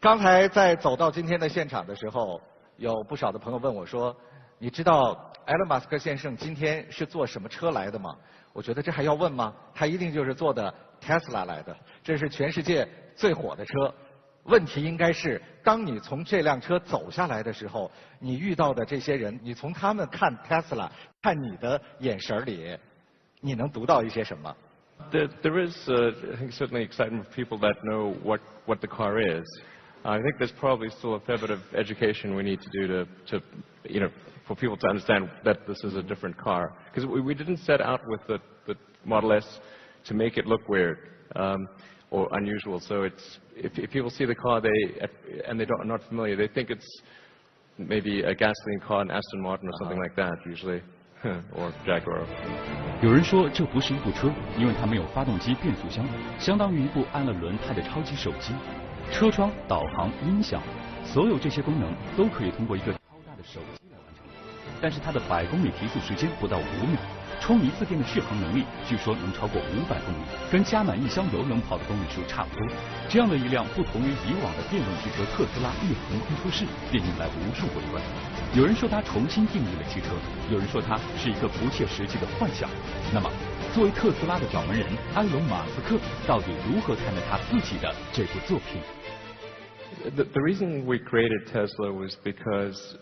刚才在走到今天的现场的时候，有不少的朋友问我说：“你知道埃隆·马斯克先生今天是坐什么车来的吗？”我觉得这还要问吗？他一定就是坐的 Tesla 来的，这是全世界最火的车。问题应该是，当你从这辆车走下来的时候，你遇到的这些人，你从他们看 Tesla， 看你的眼神里，你能读到一些什么？ There is, I think, certainly excitement for people that know what the car is. I think there's probably still a fair bit of education we need to do to you know, for people to understand that this is a different car. Because we didn't set out with the Model S to make it look weird or unusual. So it's if people see the car and are not familiar, they think it's maybe a gasoline car, an Aston Martin or something like that usually, or Jaguar. 有人说这不是一部车，因为它没有发动机、变速箱，相当于一部安了轮胎的超级手机。车窗、导航、音响，所有这些功能都可以通过一个超大的手机来完成。但是它的100公里提速时间不到5秒，充一次电的续航能力据说能超过500公里，跟加满1箱油能跑的公里数差不多。这样的一辆不同于以往的电动汽车特斯拉一横空出世，便引来无数围观。有人说它重新定义了汽车，有人说它是一个不切实际的幻想。那么，作为特斯拉的掌门人埃隆·马斯克到底如何看待他自己的这部作品？ The reason we created Tesla was because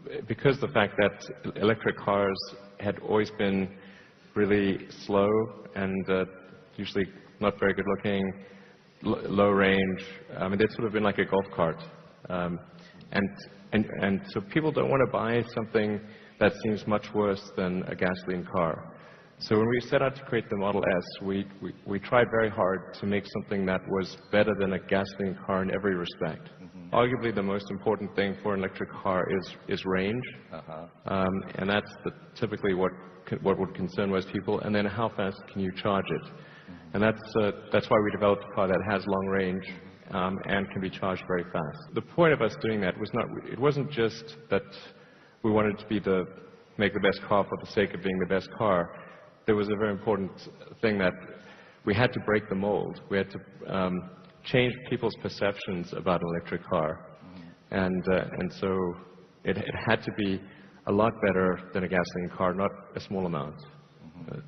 the fact that electric cars had always been really slow and usually not very good looking, low range. I mean, they'd sort of been like a golf cart, and so people don't want to buy something that seems much worse than a gasoline car. So when we set out to create the Model S, we tried very hard to make something that was better than a gasoline car in every respect. Arguably the most important thing for an electric car is range, and that's typically what would concern most people. And then how fast can you charge it? And that's why we developed a car that has long range and can be charged very fast. The point of us doing that it wasn't just that we wanted to make the best car for the sake of being the best car. There was a very important thing that we had to break the mold. We had to change people's perceptions about an electric car, and so it had to be a lot better than a gasoline car, not a small amount.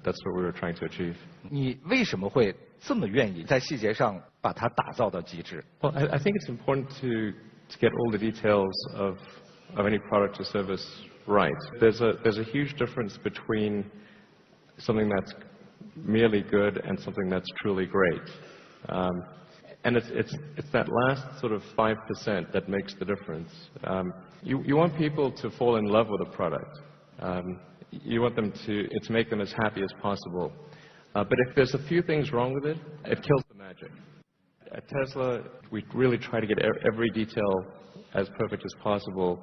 That's what we were trying to achieve. 你为什么会这么愿意在细节上把它打造到极致？ Well, I think it's important to get all the details of any product or service right. There's a huge difference between something that's merely good and something that's truly great. And it's that last sort of 5% that makes the difference. You want people to fall in love with a product. You want them to make them as happy as possible. But if there's a few things wrong with it, it kills the magic. At Tesla, we really try to get every detail as perfect as possible.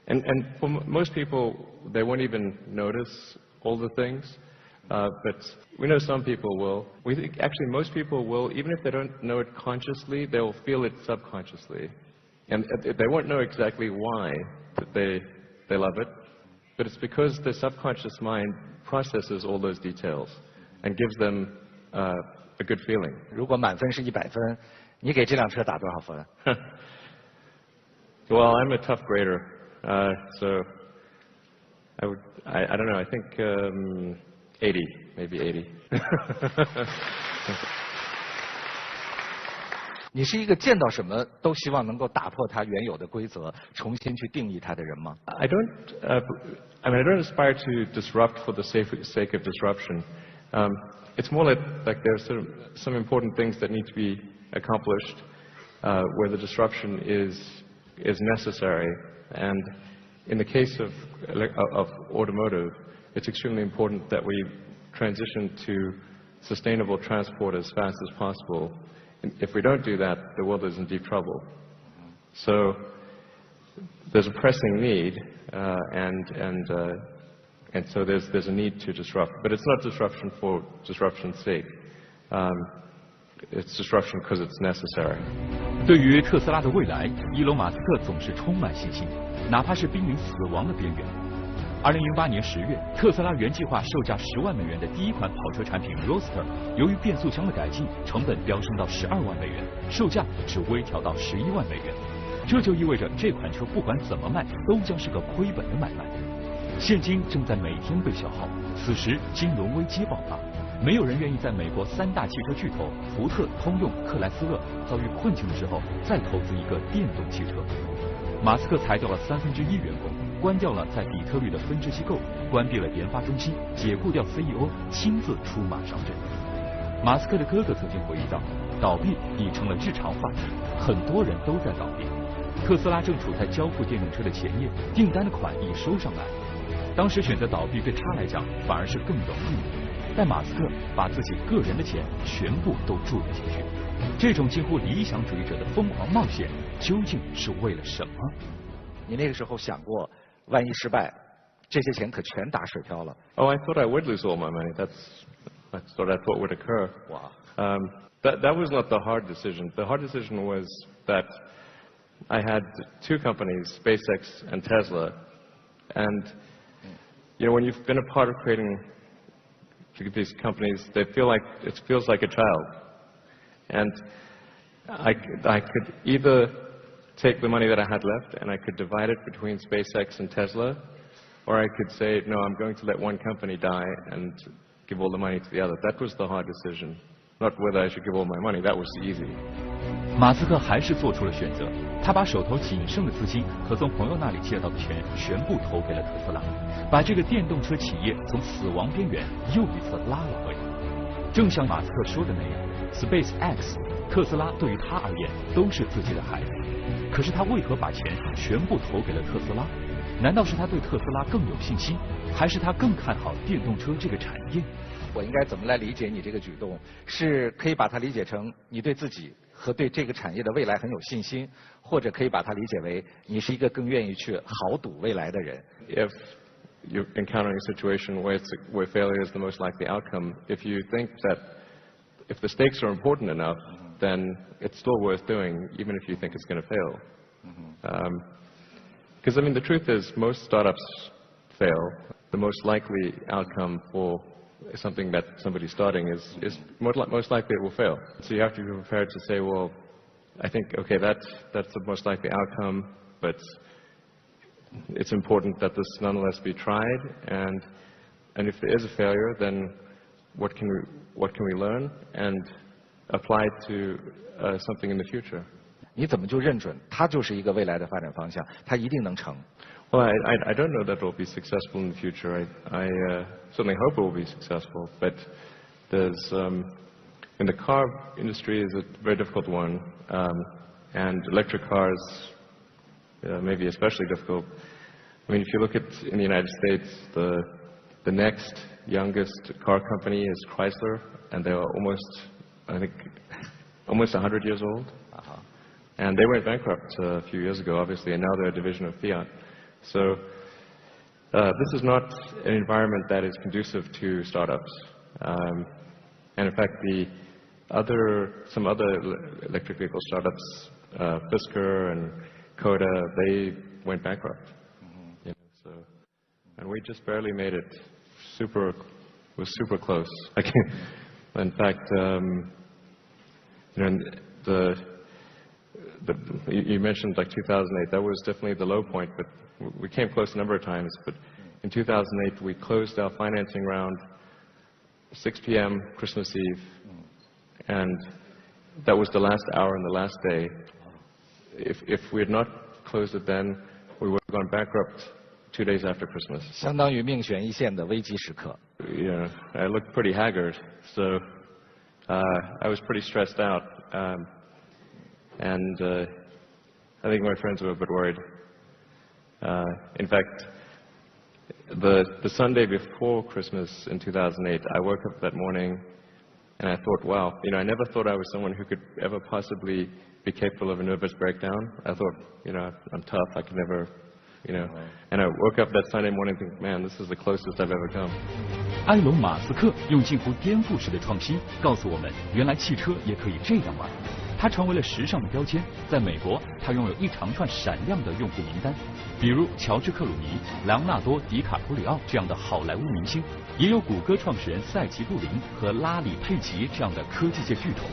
And for most people, they won't even notice all the things. But we know some people will. We think actually most people will, even if they don't know it consciously, they will feel it subconsciously. And they won't know exactly why that they love it, but it's because their subconscious mind processes all those details and gives them a good feeling. 如果满分是100分，你给这辆车打多少分？ Well, I'm a tough grader, so I don't know. I think 80, maybe 80. 你是一个见到什么都希望能够打破它原有的规则，重新去定义它的人吗？ I don't aspire to disrupt for the sake of disruption. It's more like there's sort of some important things that need to be accomplished where the disruption is necessary. And in the case of automotive, it's extremely important that we transition to sustainable transport as fast as possible. And if we don't do that, the world is in deep trouble. So there's a pressing need, and so there's a need to disrupt. But it's not disruption for disruption's sake. It's disruption because it's necessary. 对于特斯拉的未来，伊隆·马斯克总是充满信心，哪怕是濒临死亡的边缘。2008年10月，特斯拉原计划售价10万美元的第一款跑车产品 Roadster， 由于变速箱的改进，成本飙升到12万美元，售价只微调到11万美元。这就意味着这款车不管怎么卖，都将是个亏本的买卖。现金正在每天被消耗，此时金融危机爆发，没有人愿意在美国3大汽车巨头福特、通用、克莱斯勒遭遇困境的时候再投资一个电动汽车。马斯克裁掉了1/3员工，关掉了在底特律的分支机构，关闭了研发中心，解雇掉 CEO， 亲自出马上阵。马斯克的哥哥曾经回忆道，倒闭已成了日常话题，很多人都在倒闭。特斯拉正处在交付电动车的前夜，订单的款已收上来。当时选择倒闭对他来讲反而是更容易的，但马斯克把自己个人的钱全部都注了进去。这种近乎理想主义者的疯狂冒险，究竟是为了什么？你那个时候想过，万一失败，这些钱可全打水漂了。Oh, I thought I would lose all my money. That's what I thought would occur. Wow. That was not the hard decision. The hard decision was that I had 2 companies, SpaceX and Tesla, and you know when you've been a part of creating these companies, it feels like a child, and I could either take the money that I had left and I could divide it between SpaceX and Tesla, or I could say no, I'm going to let one company die and give all the money to the other. That was the hard decision, not whether I should give all my money. That was easy. 马斯克还是做出了选择，他把手头仅剩的资金和从朋友那里借到的钱全部投给了特斯拉，把这个电动车企业从死亡边缘又一次拉了回来。正像马斯克说的那样 ，SpaceX、特斯拉对于他而言都是自己的孩子。可是他为何把钱全部投给了特斯拉？难道是他对特斯拉更有信心，还是他更看好电动车这个产业？我应该怎么来理解你这个举动？是可以把它理解成你对自己和对这个产业的未来很有信心，或者可以把它理解为你是一个更愿意去豪赌未来的人。 If you're encountering a situation where failure is the most likely outcome, if you think that if the stakes are important enough, then it's still worth doing, even if you think it's going to fail. Because I mean, the truth is, most startups fail. The most likely outcome for something that somebody's starting is most likely it will fail. So you have to be prepared to say, well, I think, okay, that's the most likely outcome, but it's important that this nonetheless be tried. And if there is a failure, then what can we learn and apply to something in the future? 你怎么就认准它就是一个未来的发展方向，它一定能成？ Well, I don't know that it will be successful in the future. I certainly hope it will be successful, but there's in the car industry is a very difficult one, and electric cars maybe especially difficult. I mean, if you look at in the United States, the next youngest car company is Chrysler, and they are almost 100 years old. And they went bankrupt a few years ago, obviously, and now they're a division of Fiat. So this is not an environment that is conducive to startups. And in fact, some other electric vehicle startups, Fisker and Coda, they went bankrupt. You know, and we just barely made it. Was super close. In fact, you know, you mentioned like 2008. That was definitely the low point, but we came close a number of times. But in 2008, we closed our financing round 6 p.m. Christmas Eve, and that was the last hour and the last day. If we had not closed it then, we would have gone bankrupt 2 days after Christmas. 相当于命悬一线的危机时刻。Yeah, I looked pretty haggard, so I was pretty stressed out. And I think my friends were a bit worried. In fact, the Sunday before Christmas in 2008, I woke up that morning and I thought, wow, you know, I never thought I was someone who could ever possibly be capable of a nervous breakdown. I thought, you know, I'm tough, I could never, you know. And I woke up that Sunday morning thinking, man, this is the closest I've ever come. 埃隆·马斯克用近乎颠覆式的创新告诉我们，原来汽车也可以这样玩。它成为了时尚的标签。在美国，它拥有一长串闪亮的用户名单，比如乔治·克鲁尼、莱昂纳多·迪卡普里奥这样的好莱坞明星，也有谷歌创始人塞奇·布林和拉里·佩奇这样的科技界巨头。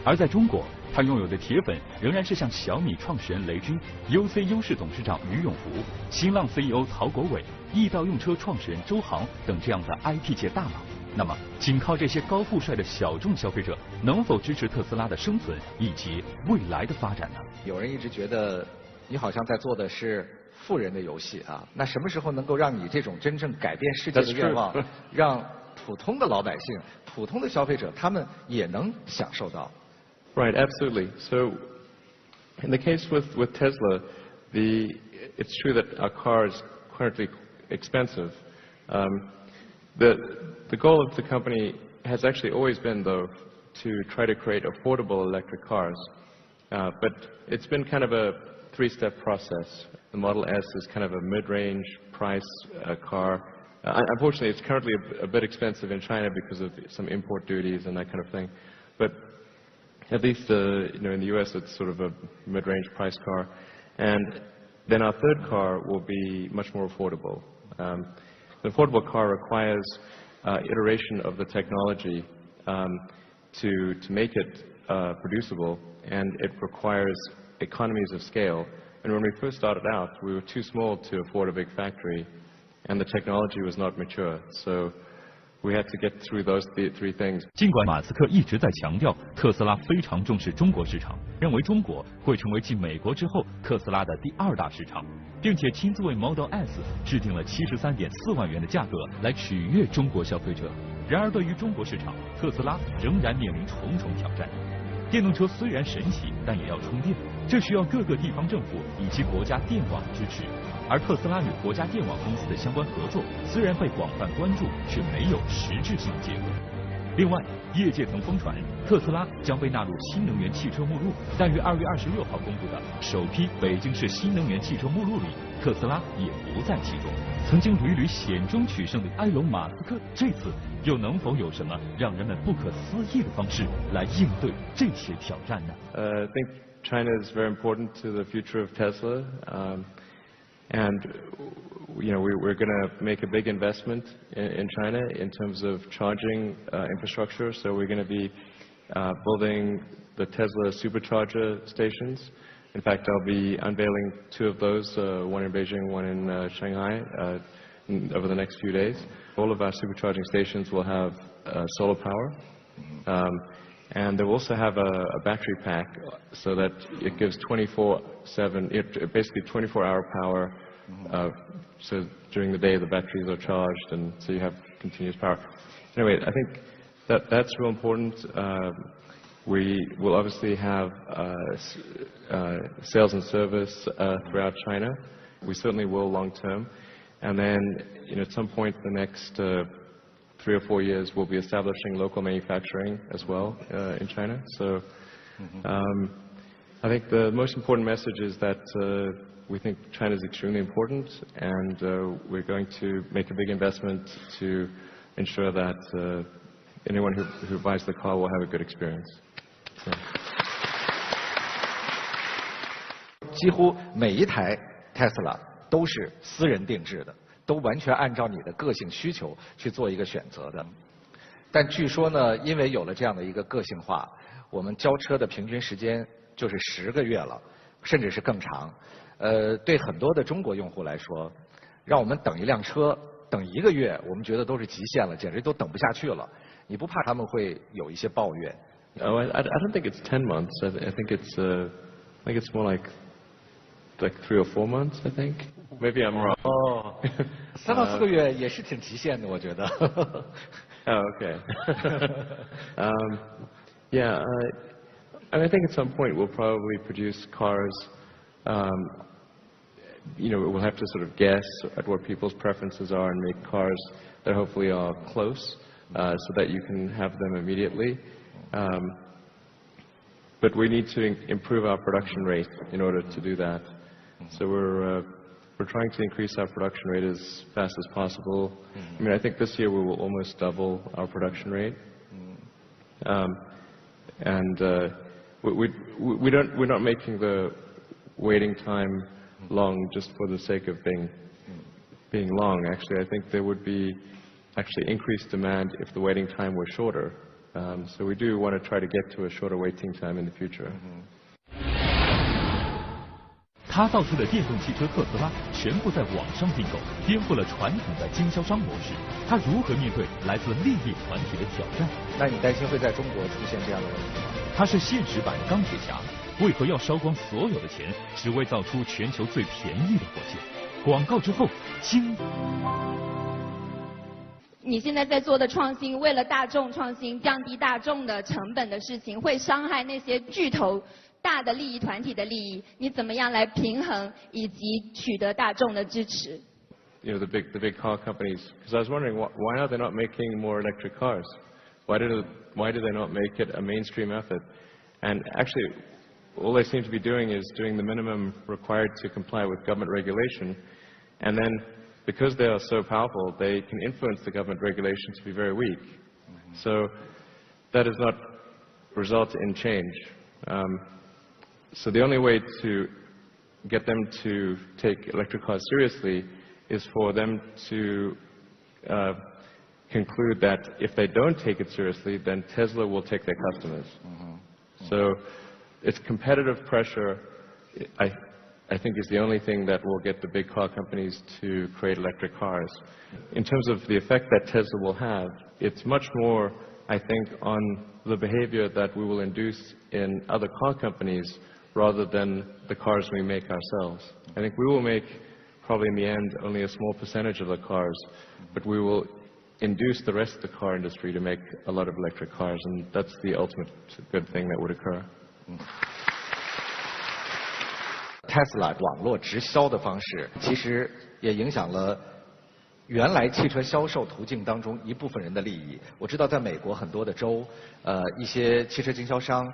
而在中国，他拥有的铁粉仍然是像小米创始人雷军、UC 市董事长于永福、新浪 CEO 曹国伟、易到用车创始人周航等这样的 IT 界大佬。那么，仅靠这些高富帅的小众消费者，能否支持特斯拉的生存以及未来的发展呢？有人一直觉得你好像在做的是富人的游戏啊，那什么时候能够让你这种真正改变世界的愿望，让普通的老百姓、普通的消费者他们也能享受到？ Right, absolutely. So, in the case with Tesla, it's true that our car is currently expensive. The goal of the company has actually always been, though, to try to create affordable electric cars. But it's been kind of a three-step process. The Model S is kind of a mid-range price car. Unfortunately, it's currently a bit expensive in China because of some import duties and that kind of thing. But at least, in the US, it's sort of a mid-range price car. And then our third car will be much more affordable. An affordable car requires iteration of the technology to make it producible, and it requires economies of scale. And when we first started out, we were too small to afford a big factory, and the technology was not mature. So we had to get through those three things. 尽管马斯克一直在强调特斯拉非常重视中国市场，认为中国会成为继美国之后特斯拉的第2大市场，并且亲自为 Model S 制定了73.4万元的价格来取悦中国消费者。然而，对于中国市场，特斯拉仍然面临重重挑战。电动车虽然神奇，但也要充电，这需要各个地方政府以及国家电网支持。而特斯拉与国家电网公司的相关合作虽然被广泛关注，却没有实质性结果。另外，业界曾疯传特斯拉将被纳入新能源汽车目录，但于2月26号公布的首批北京市新能源汽车目录里，特斯拉也不在其中。曾经屡屡险中取胜的埃隆·马斯克，这次又能否有什么让人们不可思议的方式来应对这些挑战呢？I think China is very important to the future of Tesla. And we're going to make a big investment in China in terms of charging infrastructure. So we're going to be building the Tesla supercharger stations. In fact, I'll be unveiling 2 of those, one in Beijing, one in Shanghai, over the next few days. All of our supercharging stations will have solar power. And they'll also have a battery pack so that it gives 24/7, basically 24-hour power. So during the day the batteries are charged, and so you have continuous power. Anyway, I think that's real important. We will obviously have sales and service throughout China. We certainly will long term. And then, at some point in the next 3 or 4 years, we'll be establishing local manufacturing as well in China. So I think the most important message is that we think China is extremely important, and we're going to make a big investment to ensure that anyone who buys the car will have a good experience. 几乎每一台 Tesla 都是私人定制的，都完全按照你的个性需求去做一个选择的。但据说呢，因为有了这样的一个个性化，我们交车的平均时间就是10个月了，甚至是更长。对很多的中国用户来说，让我们等一辆车等1个月，我们觉得都是极限了，简直都等不下去了。你不怕他们会有一些抱怨？ Oh, I don't think it's 10 months. I think it's more like 3 or 4 months. I think maybe I'm wrong. 哦，3到4个月也是挺极限的，我觉得。Oh, okay. Yeah, I think at some point we'll probably produce cars. We'll have to sort of guess at what people's preferences are and make cars that hopefully are close, so that you can have them immediately. But we need to improve our production rate in order to do that. So we're trying to increase our production rate as fast as possible. I mean, I think this year we will almost double our production rate. And we're not making the waiting time long just for the sake of being long. Actually, I think there would be actually increased demand if the waiting time were shorter. So we do want to try to get to a shorter waiting time in the future. 他造出的电动汽车特斯拉全部在网上订购，颠覆了传统的经销商模式。他如何面对来自利益团体的挑战？那你担心会在中国出现这样的问题吗？他是现实版钢铁侠，为何要烧光所有的钱，只为造出全球最便宜的火箭？广告之后，精。你现在在做的创新，为了大众创新，降低大众的成本的事情，会伤害那些巨头。 大的利益团体的利益，你怎么样来平衡以及取得大众的支持 ？You know the big car companies. Because I was wondering why are they not making more electric cars? Why do they not make it a mainstream effort? And actually, all they seem to be doing is doing the minimum required to comply with government regulation, and then because they are so powerful, they can influence the government regulation to be very weak. So that does not result in change. So the only way to get them to take electric cars seriously is for them to conclude that if they don't take it seriously, then Tesla will take their customers. So it's competitive pressure, I think, is the only thing that will get the big car companies to create electric cars. In terms of the effect that Tesla will have, it's much more, I think, on the behavior that we will induce in other car companies rather than the cars we make ourselves. I think we will make, probably in the end, only a small percentage of the cars, but we will induce the rest of the car industry to make a lot of electric cars, and that's the ultimate good thing that would occur. Tesla 网络直销的方式，其实也影响了原来汽车销售途径当中一部分人的利益。我知道在美国很多的州，一些汽车经销商，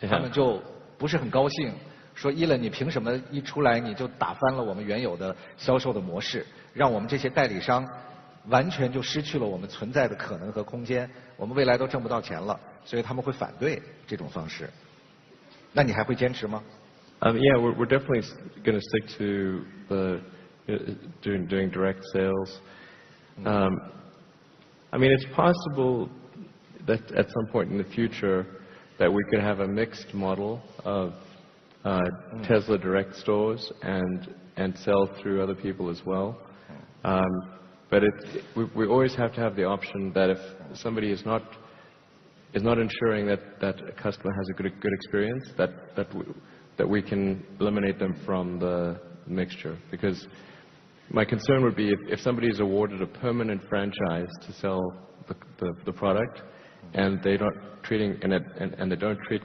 他们就不是很高兴，说Elon你凭什么一出来你就打翻了我们原有的销售的模式，让我们这些代理商完全就失去了我们存在的可能和空间，我们未来都挣不到钱了，所以他们会反对这种方式。那你还会坚持吗？ Yeah, we're definitely going to stick to the doing direct sales. I mean, it's possible that at some point in the future that we could have a mixed model of Tesla direct stores and sell through other people as well. But we always have to have the option that if somebody is not ensuring that a customer has a good experience, that we can eliminate them from the mixture. Because my concern would be if somebody is awarded a permanent franchise to sell the product, and they don't treat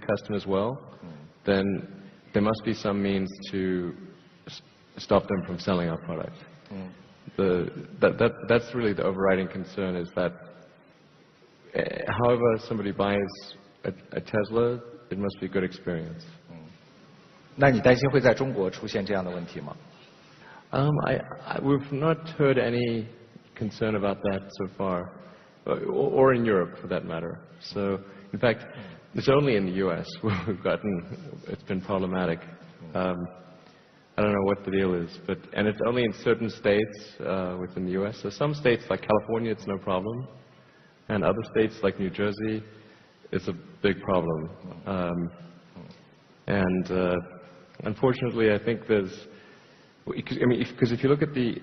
customers well, then there must be some means to stop them from selling our product. That's really the overriding concern, is that however somebody buys a Tesla, it must be a good experience. 那你担心会在中国出现这样的问题吗？ We've not heard any concern about that so far, or in Europe for that matter. So, in fact, it's only in the U.S. where it's been problematic. I don't know what the deal is, and it's only in certain states within the U.S. So some states like California, it's no problem, and other states like New Jersey, it's a big problem. Unfortunately, I think because if you look at the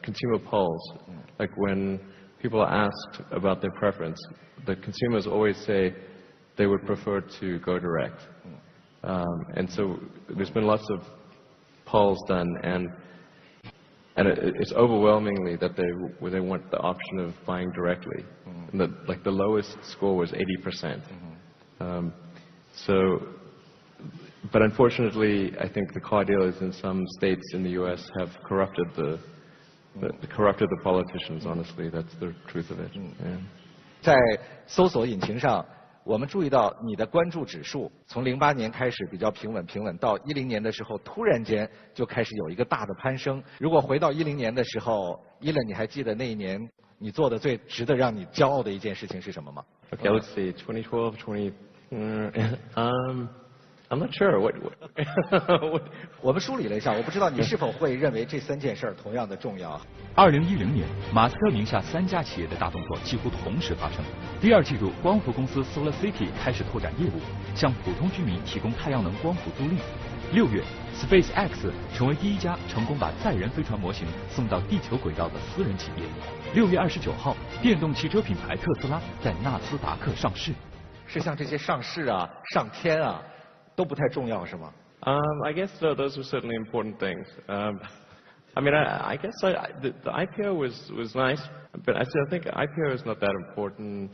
consumer polls, like when people are asked about their preference, the consumers always say they would prefer to go direct. And so there's been lots of polls done, and it's overwhelmingly that they want the option of buying directly. And the lowest score was 80%. But unfortunately, I think the car dealers in some states in the U.S. have corrupted the politicians. Honestly, that's the truth of it. 在搜索引擎上，我们注意到你的关注指数从08年开始比较平稳，到10年的时候突然间就开始有一个大的攀升。如果回到10年的时候，Elon，你还记得那一年你做的最值得让你骄傲的一件事情是什么吗？ Okay, let's see. 2012, I'm not sure. What 我们梳理了一下，我不知道你是否会认为这3件事同样的重要。2010年，马斯克名下3家企业的大动作几乎同时发生。第2季度，光伏公司 Solar City 开始拓展业务，向普通居民提供太阳能光伏租赁。6月 ，SpaceX 成为第一家成功把载人飞船模型送到地球轨道的私人企业。6月29号，电动汽车品牌特斯拉在纳斯达克上市。是像这些上市啊、上天啊，都不太重要，是吗？ I guess those were certainly important things. I mean, I guess the IPO was nice, but I think IPO is not that important,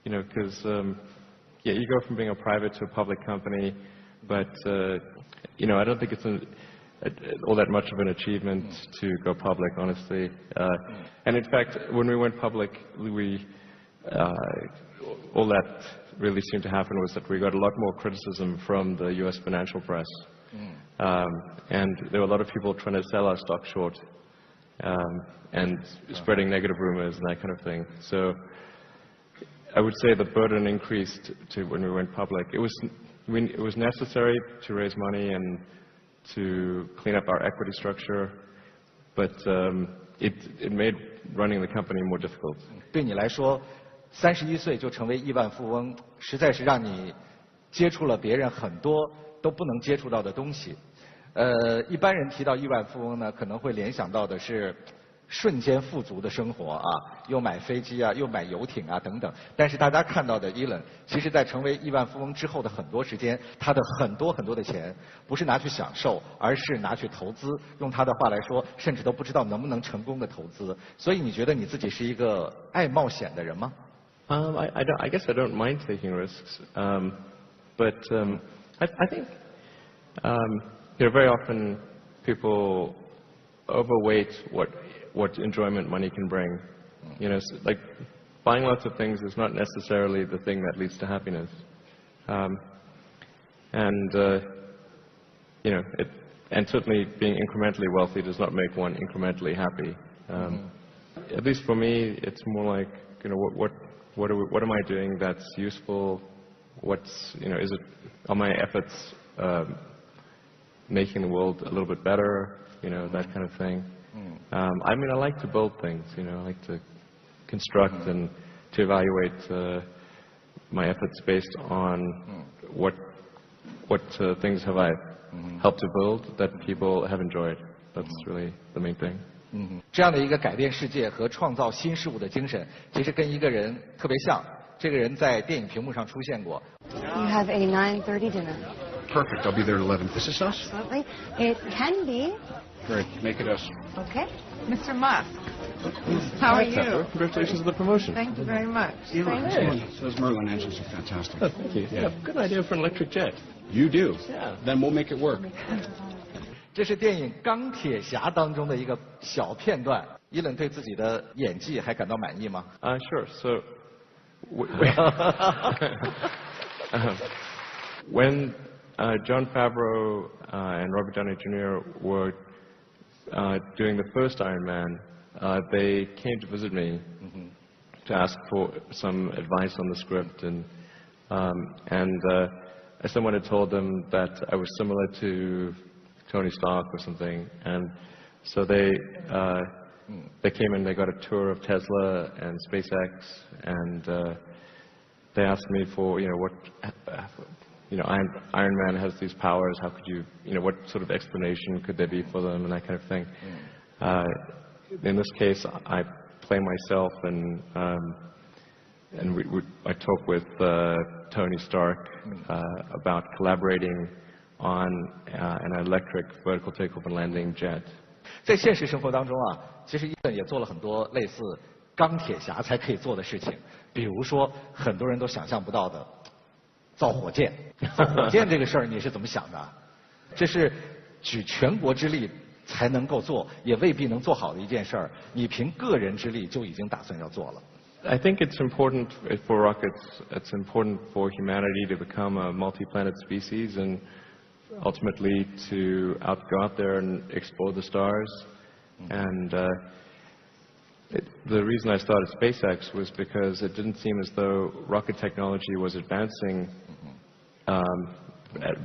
you know, because yeah, you go from being a private to a public company, but you know, I don't think it's all that much of an achievement to go public, honestly. And in fact, when we went public, all that really seemed to happen was that we got a lot more criticism from the U.S. financial press. And there were a lot of people trying to sell our stock short and spreading negative rumors and that kind of thing. So I would say the burden increased to when we went public. It was necessary to raise money and to clean up our equity structure, but it made running the company more difficult. 对你来说，31岁就成为亿万富翁，实在是让你接触了别人很多都不能接触到的东西。一般人提到亿万富翁呢，可能会联想到的是瞬间富足的生活啊，又买飞机啊，又买游艇啊等等。但是大家看到的 Elon， 其实在成为亿万富翁之后的很多时间，他的很多的钱不是拿去享受，而是拿去投资。用他的话来说，甚至都不知道能不能成功的投资。所以你觉得你自己是一个爱冒险的人吗？ I guess I don't mind taking risks, but I think you know, very often people overweight what enjoyment money can bring. You know, so like buying lots of things is not necessarily the thing that leads to happiness, and you know, and certainly being incrementally wealthy does not make one incrementally happy. At least for me, it's more like, you know, what am I doing that's useful? What's, you know, are my efforts making the world a little bit better? You know, that kind of thing. I mean, I like to build things. You know, I like to construct and to evaluate my efforts based on what things have I helped to build that people have enjoyed. That's really the main thing. 这样的一个改变世界和创造新事物的精神，其实跟一个人特别像。这个人在电影屏幕上出现过。You have a 9:30 dinner. Perfect. I'll be there at 11. Is this us? Absolutely. It can be. Great. Make it us. Okay. Mr. Musk, how are you? Congratulations on the promotion. Thank you very much. Those Merlin engines are fantastic. Oh, thank you. Yeah, good idea for an electric jet. You do? Yeah. Then we'll make it work. 这是电影《钢铁侠》当中的一个小片段。伊伦对自己的演技还感到满意吗？ Sure. So, when Jon Favreau and Robert Downey Jr. were doing the first Iron Man, they came to visit me to ask for some advice on the script, and someone had told them that I was similar to Tony Stark or something, and so they came and they got a tour of Tesla and SpaceX, and they asked me for, you know, what, you know, Iron Man has these powers. How could you know, what sort of explanation could there be for them, and that kind of thing. In this case, I play myself, and I talk with Tony Stark about collaborating on an electric vertical takeoff and landing jet. 在现实生活当中啊，其实伊伦也做了很多类似钢铁侠才可以做的事情，比如说很多人都想象不到的造火箭。造火箭这个事儿你是怎么想的？这是举全国之力才能够做，也未必能做好的一件事儿。你凭个人之力就已经打算要做了。I think it's important for rockets. It's important for humanity to become a multi-planet species and ultimately to go out there and explore the stars. And The reason I started SpaceX was because it didn't seem as though rocket technology was advancing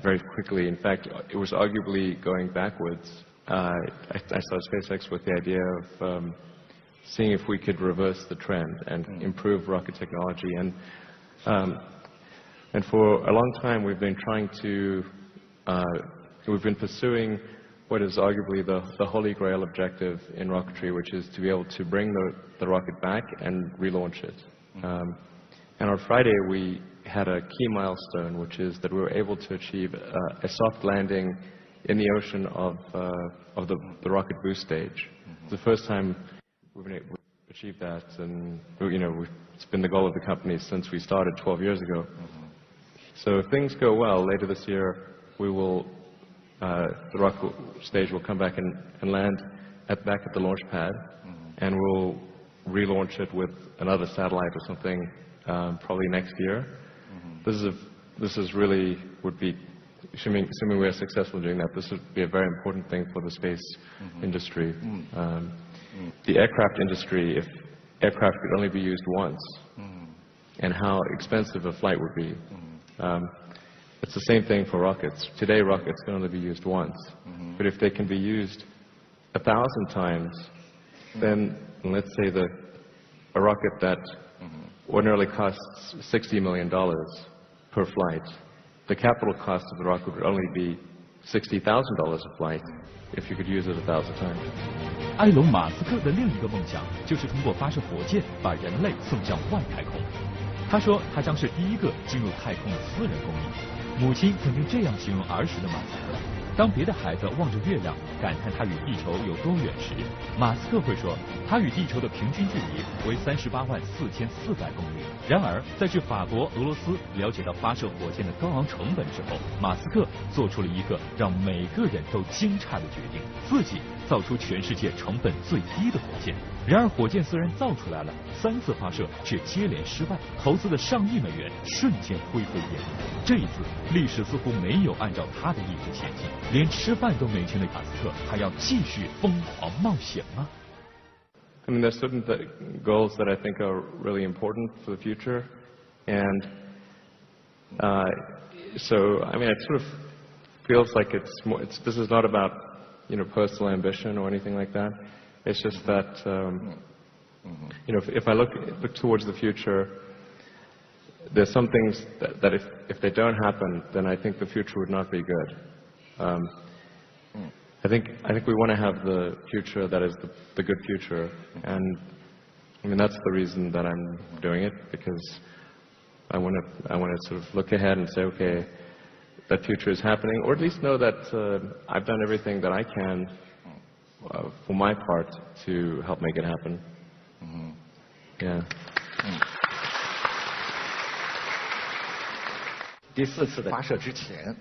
very quickly. In fact, it was arguably going backwards. I started SpaceX with the idea of seeing if we could reverse the trend and improve rocket technology. And for a long time, we've been pursuing what is arguably the holy grail objective in rocketry, which is to be able to bring the rocket back and relaunch it. And on Friday, we had a key milestone, which is that we were able to achieve a soft landing in the ocean of the rocket boost stage. It's the first time we've been able to achieve that, and it's been the goal of the company since we started 12 years ago. So if things go well, later this year, the rocket stage will come back and land back at the launch pad, and we'll relaunch it with another satellite or something probably next year. This is really would be, assuming we're successful in doing that, this would be a very important thing for the space industry. The aircraft industry, if aircraft could only be used once, and how expensive a flight would be. It's the same thing for rockets. Today, rockets can only be used once. But if they can be used 1,000 times, then let's say a rocket that ordinarily costs $60 million per flight, the capital cost of the rocket would only be $60,000 a flight if you could use it 1,000 times. 埃隆·马斯克的另一个梦想就是通过发射火箭把人类送向外太空。他说他将是第一个进入太空的私人公民。母亲曾经这样形容儿时的马斯克：当别的孩子望着月亮感叹它与地球有多远时，马斯克会说它与地球的平均距离为38.4400公里。然而，在去法国、俄罗斯了解到发射火箭的高昂成本之后，马斯克做出了一个让每个人都惊诧的决定：自己造出全世界成本最低的火箭。然而，火箭虽然造出来了，3次发射却接连失败，投资的上亿美元瞬间灰飞烟灭。这一次，历史似乎没有按照他的意志前进，连吃饭都没钱的马斯克还要继续疯狂冒险吗？ I mean, there's certain goals that I think are really important for the future, and so I mean, it sort of feels like this is not about personal ambition or anything like that. It's just that if I look towards the future, there's some things that if they don't happen, then I think the future would not be good. I think we want to have the future that is the good future, and I mean that's the reason that I'm doing it, because I want to sort of look ahead and say, okay, that future is happening, or at least know that I've done everything that I can for my part to help make it happen. Yeah. 第4次的发射之前，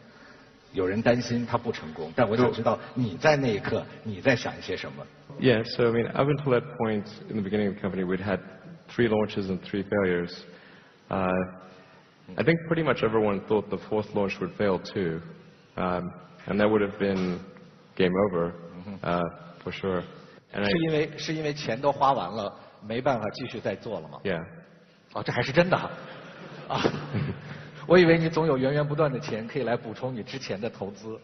有人担心它不成功，但我想知道你在那一刻你在想一些什么。Yeah, so I mean, up until that point in the beginning of the company, we'd had 3 launches and 3 failures. I think pretty much everyone thought the 4th launch would fail too, and that would have been game over, for sure. And 是因为钱都花完了，没办法继续再做了吗？ Yeah. 哦，这还是真的啊！我以为你总有源源不断的钱可以来补充你之前的投资。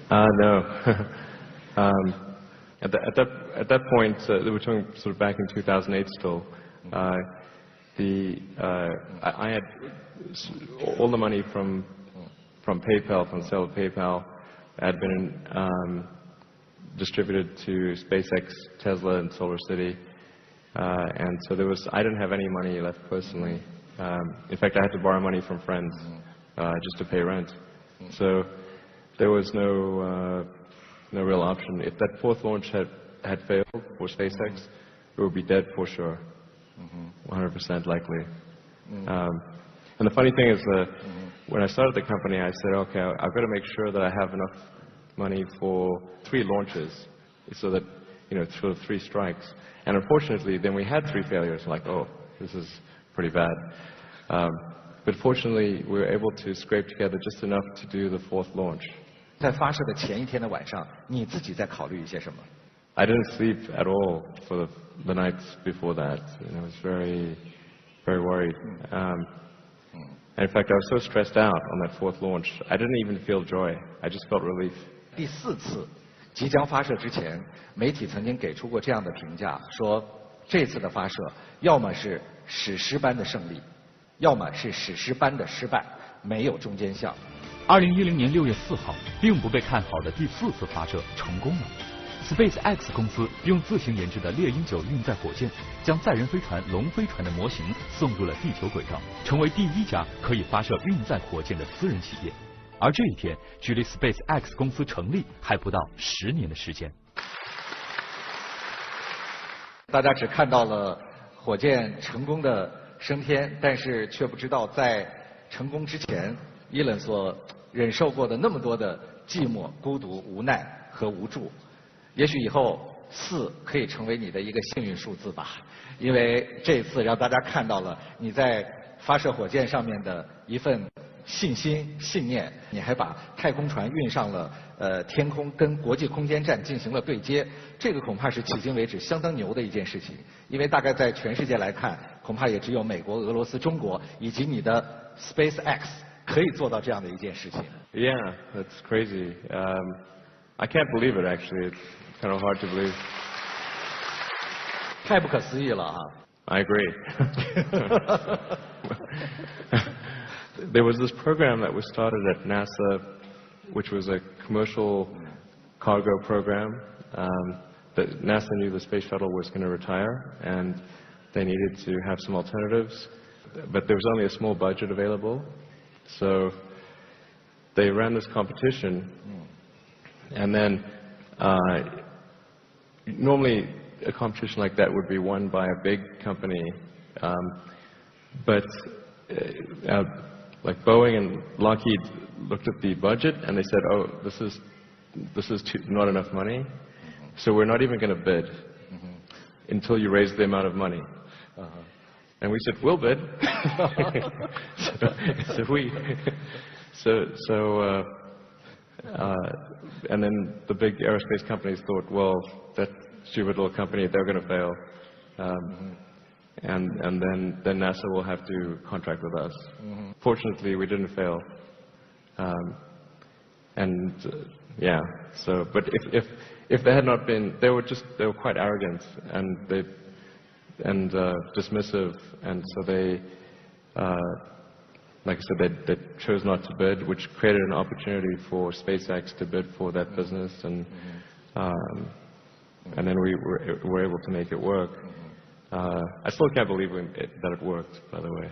No. At that point, we're talking sort of back in 2008 still. I had all the money from PayPal, from the sale of PayPal, had been distributed to SpaceX, Tesla, and Solar City, and so I didn't have any money left personally. In fact, I had to borrow money from friends just to pay rent. So there was no real option. If that 4th launch had failed for SpaceX, it would be dead for sure, 100% likely. And the funny thing is that when I started the company, I said, okay, I've got to make sure that I have enough money for 3 launches, so that sort of 3 strikes. And unfortunately, then we had 3 failures. Like, oh, this is pretty bad. But fortunately, we were able to scrape together just enough to do the 4th launch. 在发射的前一天的晚上，你自己在考虑一些什么？ I didn't sleep at all for the nights before that. I was very, very worried. And in fact, I was so stressed out on that fourth launch, I didn't even feel joy. I just felt relief. 第4次即将发射之前，媒体曾经给出过这样的评价，说这次的发射要么是史诗般的胜利，要么是史诗般的失败，没有中间项。2010年6月4号，并不被看好的第4次发射成功了。SpaceX 公司用自行研制的猎鹰9运载火箭，将载人飞船龙飞船的模型送入了地球轨道，成为第1家可以发射运载火箭的私人企业。而这一天，距离 SpaceX 公司成立还不到10年的时间。大家只看到了火箭成功的升天，但是却不知道在成功之前，伊伦所忍受过的那么多的寂寞、孤独、无奈和无助。也许以后4可以成为你的一个幸运数字吧，因为这次让大家看到了你在发射火箭上面的一份信心、信念，你还把太空船运上了天空，跟国际空间站进行了对接，这个恐怕是迄今为止相当牛的一件事情，因为大概在全世界来看，恐怕也只有美国、俄罗斯、中国以及你的 SpaceX 可以做到这样的一件事情。Yeah, that's crazy. I can't believe it actually. It's kind of hard to believe. 太不可思议了啊！ I agree. There was this program that was started at NASA, which was a commercial cargo program. That NASA knew the space shuttle was going to retire, and they needed to have some alternatives, but there was only a small budget available, so they ran this competition, and then normally a competition like that would be won by a big company, but like Boeing and Lockheed looked at the budget and they said, oh, this is not enough money, so we're not even going to bid until you raise the amount of money. And we said, we'll bid. And then the big aerospace companies thought, well, that stupid little company, they're going to fail. And then NASA will have to contract with us. Fortunately, we didn't fail. Yeah, so, but if they had not been, they were quite arrogant and dismissive, and so they, like I said, they chose not to bid, which created an opportunity for SpaceX to bid for that business, and then we were able to make it work. I still can't believe that it worked, by the way.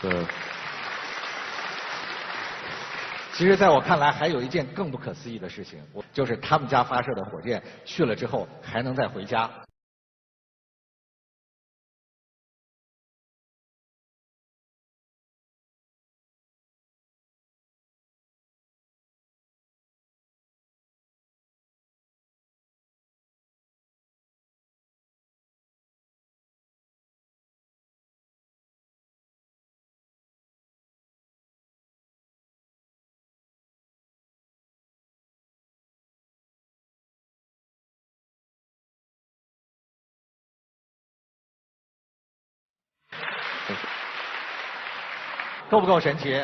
So. 其实在我看来还有一件更不可思议的事情，就是他们家发射的火箭去了之后还能再回家。够不够神奇？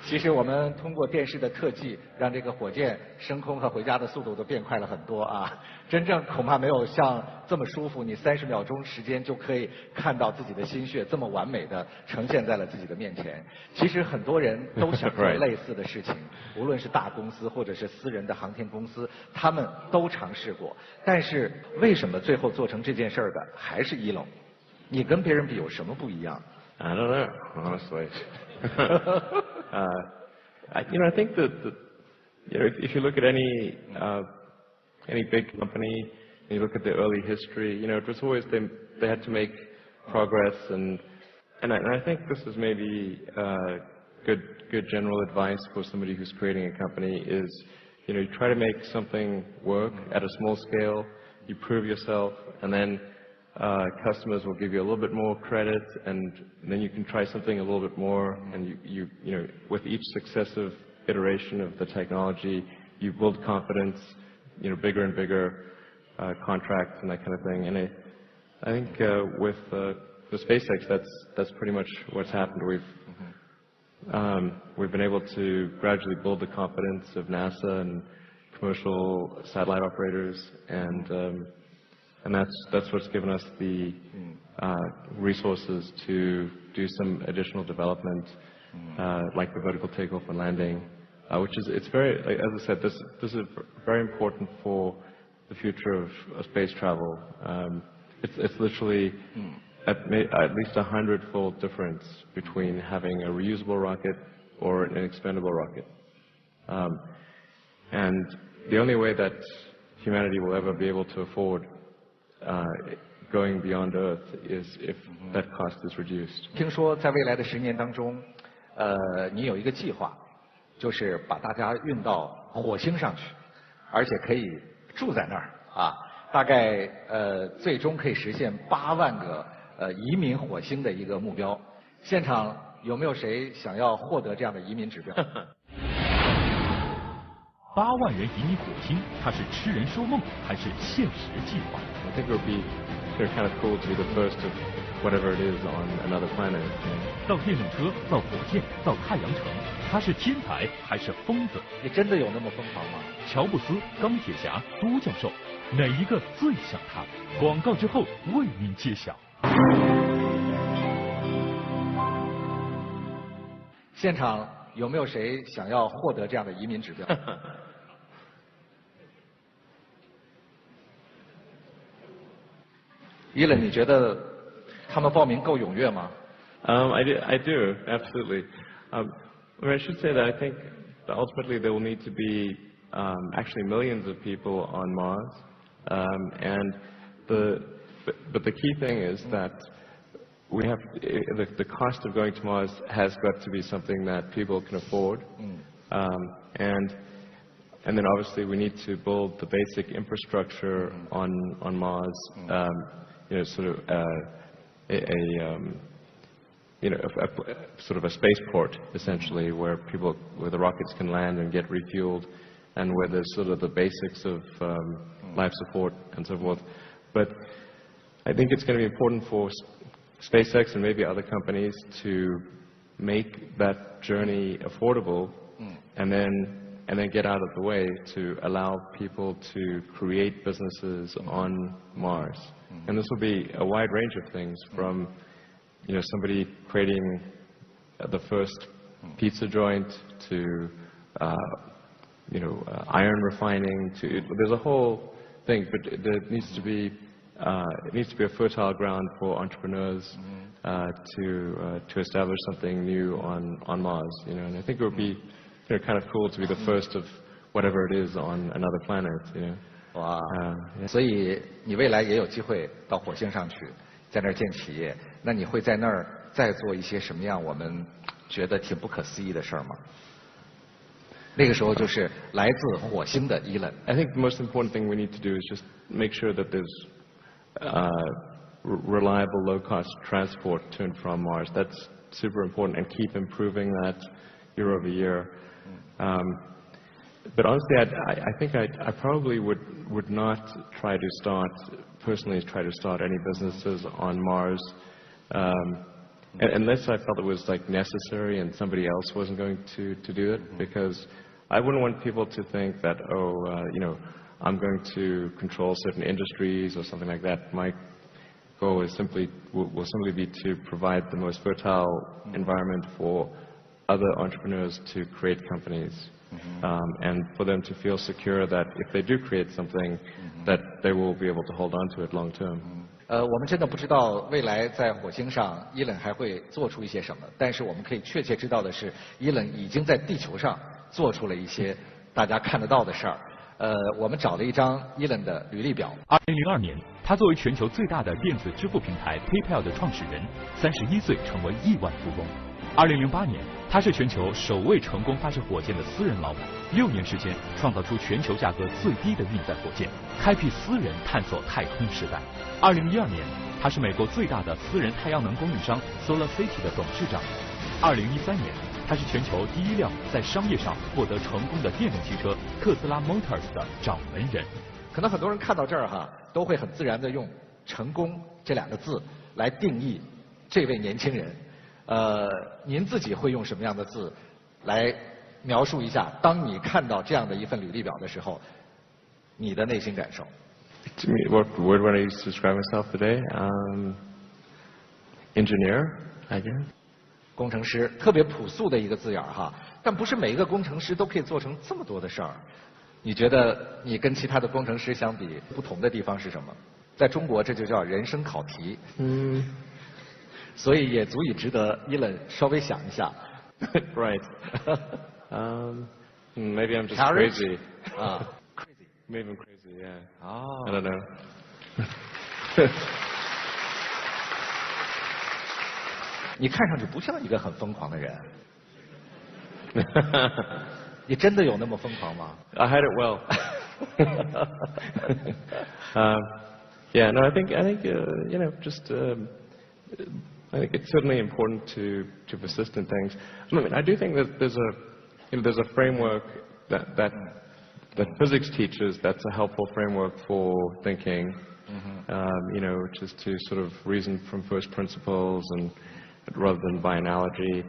其实我们通过电视的特技，让这个火箭升空和回家的速度都变快了很多啊！真正恐怕没有像这么舒服，你30秒钟时间就可以看到自己的心血这么完美的呈现在了自己的面前。其实很多人都想做类似的事情，无论是大公司或者是私人的航天公司，他们都尝试过。但是为什么最后做成这件事儿的还是Elon？你跟別人比有什麼不一樣？ I don't know, honestly. I think that if you look at any big company, and you look at their early history, it was always they had to make progress, and I think this is maybe good general advice for somebody who's creating a company is, you try to make something work at a small scale, you prove yourself, and then customers will give you a little bit more credit, and then you can try something a little bit more, and you with each successive iteration of the technology, you build confidence, bigger and bigger contracts and that kind of thing. And I think with SpaceX, that's pretty much what's happened. We've been able to gradually build the confidence of NASA and commercial satellite operators, and that's what's given us the resources to do some additional development, like the vertical takeoff and landing, which is it's very, as I said, this is very important for the future of space travel. It's literally at least 100-fold difference between having a reusable rocket or an expendable rocket. And the only way that humanity will ever be able to afford going beyond Earth is if that cost is reduced. 听说在未来的10年当中，你有一个计划，就是把大家运到火星上去，而且可以住在那儿啊，大概最终可以实现8万个移民火星的一个目标。现场有没有谁想要获得这样的移民指标？8万人移民火星，它是痴人说梦还是现实计划 I think it would be kind of cool to be the first of whatever it is on another planet. 造电动车，造火箭，造太阳城，他是天才还是疯子？你真的有那么疯狂吗？乔布斯、钢铁侠、都教授，哪一个最像他？广告之后为您揭晓。现场有没有谁想要获得这样的移民指标？Elon， 你觉得他们报名够踊跃吗？ I do, absolutely. I should say that I think that ultimately there will need to be actually millions of people on Mars, but the key thing is that we have the cost of going to Mars has got to be something that people can afford, and then obviously we need to build the basic infrastructure on Mars, sort of sort of a spaceport essentially, where the rockets can land and get refueled, and where there's sort of the basics of life support and so forth. But I think it's going to be important for SpaceX and maybe other companies to make that journey affordable, and then get out of the way to allow people to create businesses on Mars. And this will be a wide range of things, from somebody creating the first pizza joint to iron refining, to there's a whole thing, but there needs to be a fertile ground for entrepreneurs to establish something new on Mars, and I think it would be kind of cool to be the first of whatever it is on another planet, 哇，所以你未来也有机会到火星上去，在那儿建企业，那你会在那儿再做一些什么样我们觉得挺不可思议的事儿吗？那个时候就是来自火星的Elon。 I think the most important thing we need to do is just make sure that there's reliable, low-cost transport to and from Mars. That's super important, and keep improving that year over year. But honestly, I think I probably would not personally try to start any businesses on Mars, unless I felt it was like necessary and somebody else wasn't going to do it, because I wouldn't want people to think that, I'm going to control certain industries or something like that. My goal is will simply be to provide the most fertile environment for other entrepreneurs to create companies, and for them to feel secure that if they do create something, that they will be able to hold on to it long term. 我们真的不知道未来在火星上Elon还会做出一些什么，但是我们可以确切知道的是，Elon已经在地球上做出了一些大家看得到的事儿。我们找了一张Elon的履历表。2002年，他作为全球最大的电子支付平台 PayPal 的创始人，31岁成为亿万富翁。2008年，他是全球首位成功发射火箭的私人老板，6年时间创造出全球价格最低的运载火箭，开辟私人探索太空时代。2012年，他是美国最大的私人太阳能供应商 SolarCity 的董事长。2013年，他它是全球第一辆在商业上获得成功的电动汽车特斯拉 Motors 的掌门人。可能很多人看到这儿哈，都会很自然地用“成功”这2个字来定义这位年轻人。您自己会用什么样的字来描述一下，当你看到这样的一份履历表的时候，你的内心感受？ To me, what word would I use to describe myself today? Engineer, I guess. 工程师，特别朴素的一个字眼儿哈，但不是每一个工程师都可以做成这么多的事儿。你觉得你跟其他的工程师相比，不同的地方是什么？在中国，这就叫人生考题。所以也足以值得Elon稍微想一下。Right. Maybe I'm just Courage? crazy. Crazy. Maybe I'm crazy, yeah. Oh. I don't know. 你看上去不像一个很疯狂的人。你真的有那么疯狂吗？ I hide it well. Yeah, no, I think you know, just I think it's certainly important to persist in things. I mean, I do think that there's a framework that physics teaches that's a helpful framework for thinking. You know, which is to sort of reason from first principles and rather than by analogy,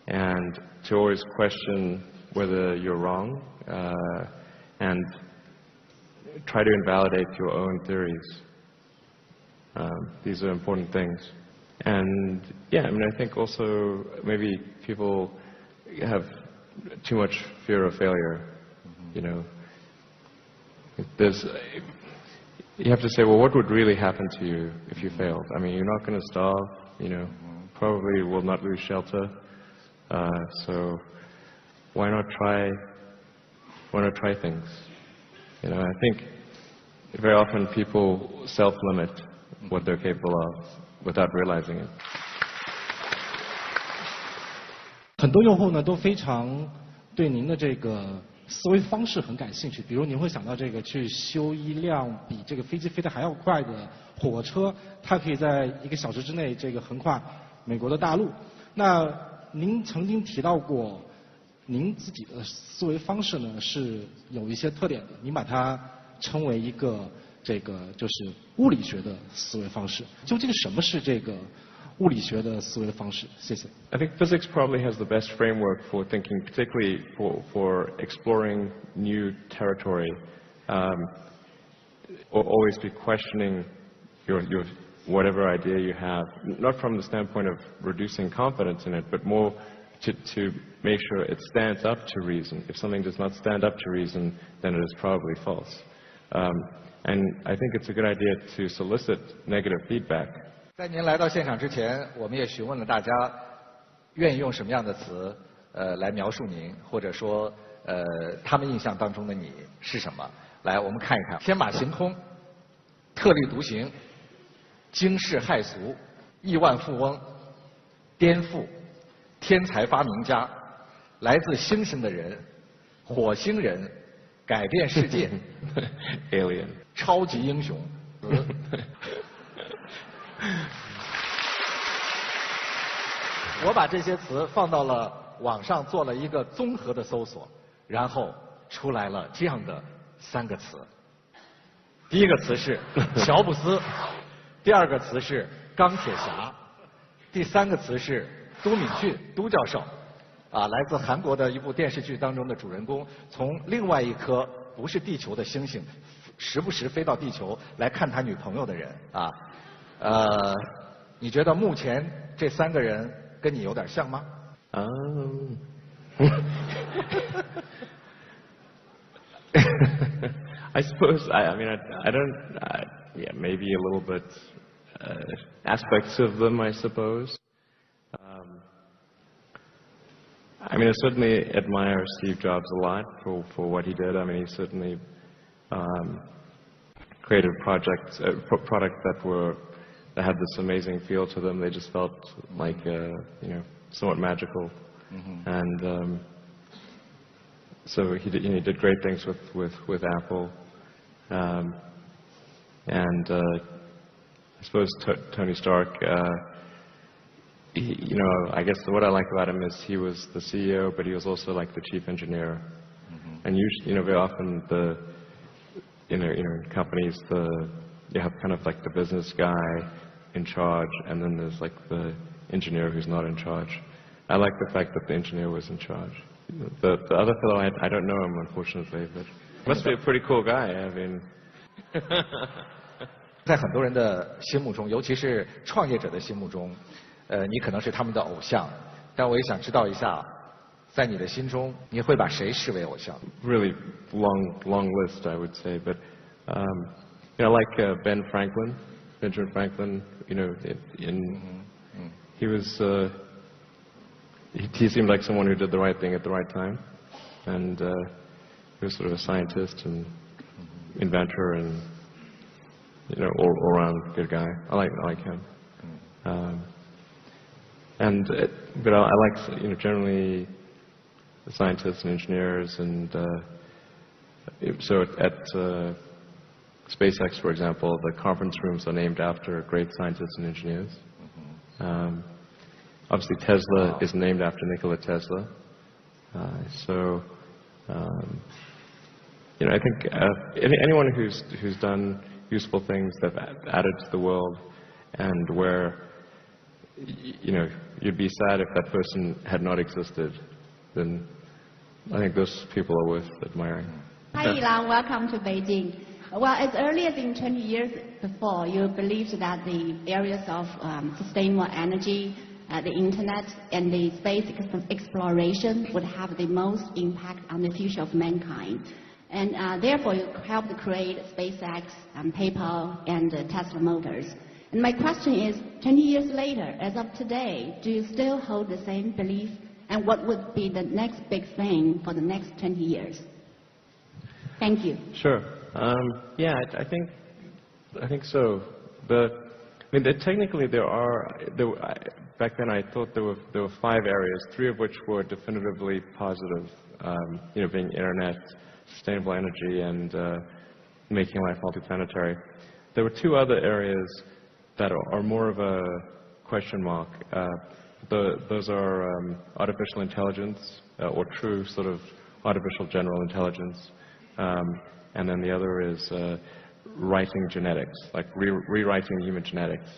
and to always question whether you're wrong, and try to invalidate your own theories. These are important things. And yeah, I mean, I think also maybe people have too much fear of failure. You know, you have to say, well, what would really happen to you if you failed? I mean, you're not going to starve, you know, probably will not lose shelter. So why not try things? You know, I think very often people self-limit what they're capable of without realizing it. 很多用户呢都非常对您的这个思维方式很感兴趣，比如您会想到这个去修一辆比这个飞机飞得还要快的火车，它可以在1个小时之内这个横跨美国的大陆。那您曾经提到过，您自己的思维方式呢是有一些特点的，您把它称为一个这个就是物理学的思维方式。究竟什么是这个物理学的思维方式？谢谢。I think physics probably has the best framework for thinking, particularly for exploring new territory. Or always be questioning your whatever idea you have, not from the standpoint of reducing confidence in it, but more to make sure it stands up to reason. If something does not stand up to reason, then it is probably false. And I think it's a good idea to solicit negative feedback. 在您来到现场之前，我们也询问了大家愿意用什么样的词来描述您，或者说他们印象当中的你是什么？来，我们看一看：天马行空、特立独行、惊世骇俗、亿万富翁、颠覆、天才发明家、来自星星的人、火星人、改变世界、Alien、超级英雄。我把这些词放到了网上，做了一个综合的搜索，然后出来了这样的3个词。第一个词是乔布斯，第2个词是钢铁侠，第3个词是都敏俊，都教授，来自韩国的一部电视剧当中的主人公，从另外一颗不是地球的星星，时不时飞到地球来看他女朋友的人啊。你觉得目前这3个人跟你有点像吗？ I suppose, I mean, I don't, yeah, maybe a little bit, aspects of them, I suppose. I mean, I certainly admire Steve Jobs a lot for what he did. I mean, he certainly created products that had this amazing feel to them. They just felt like, you know, somewhat magical. And so he did great things with Apple. And I suppose Tony Stark, you know, I guess what I like about him is he was the CEO, but he was also like the chief engineer. And usually, you know, very often in companies, you have kind of like the business guy in charge, and then there's like the engineer who's not in charge. I like the fact that the engineer was in charge. The other fellow, I don't know him, unfortunately, but must be a pretty cool guy. I mean. 在很多人的心目中，尤其是创业者的心目中，你可能是他们的偶像。但我也想知道一下，在你的心中，你会把谁视为偶像 ？Really long list, I would say, but you know, like Benjamin Franklin. You know, he was. He seemed like someone who did the right thing at the right time, and he was sort of a scientist and inventor and, you know, all-around good guy. I like him. But I like, you know, generally scientists and engineers, and so at SpaceX, for example, the conference rooms are named after great scientists and engineers. Obviously, Tesla is named after Nikola Tesla. You know, I think anyone who's done useful things that have added to the world, and where, you know, you'd be sad if that person had not existed, then I think those people are worth admiring. Hi, Elon. Welcome to Beijing. Well, as early as in 20 years before, you believed that the areas of sustainable energy, the internet, and the space exploration would have the most impact on the future of mankind. And therefore, you helped create SpaceX, PayPal, and Tesla Motors. And my question is, 20 years later, as of today, do you still hold the same belief? And what would be the next big thing for the next 20 years? Thank you. Sure. Yeah, I think so. Technically back then I thought there were 5 areas, 3 of which were definitively positive. You know, being internet, sustainable energy, and making life multiplanetary. There were 2 other areas that are more of a question mark. Those are artificial intelligence, or true sort of artificial general intelligence. And then the other is writing genetics, like rewriting human genetics.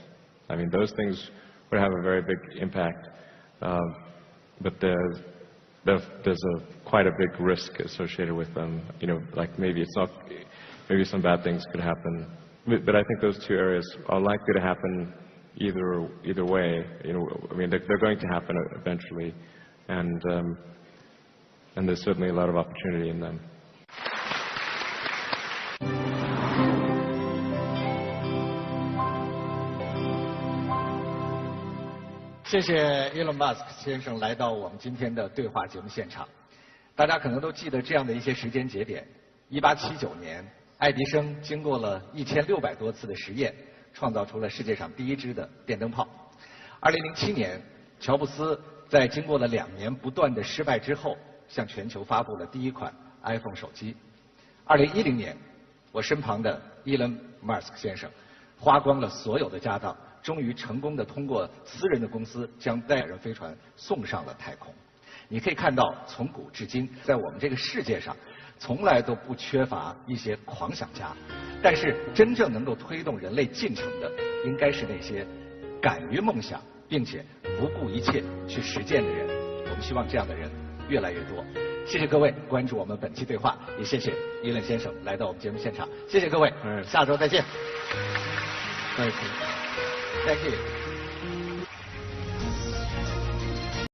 I mean, those things would have a very big impact, but there's quite a big risk associated with them. You know, like maybe some bad things could happen. But I think those 2 areas are likely to happen either way. You know, I mean, they're going to happen eventually, and there's certainly a lot of opportunity in them. 谢谢 Elon Musk 先生来到我们今天的对话节目现场。大家可能都记得这样的一些时间节点：1879年，爱迪生经过了1600多次的实验，创造出了世界上第一支的电灯泡。2007年，乔布斯在经过了2年不断的失败之后，向全球发布了第一款 iPhone 手机。2010年，我身旁的 Elon Musk 先生花光了所有的家当，终于成功的通过私人的公司将载人飞船送上了太空。你可以看到，从古至今，在我们这个世界上，从来都不缺乏一些狂想家，但是真正能够推动人类进程的，应该是那些敢于梦想并且不顾一切去实践的人。我们希望这样的人越来越多。谢谢各位关注我们本期对话，也谢谢伊伦先生来到我们节目现场。谢谢各位，下周再见。Thank you. Thank you.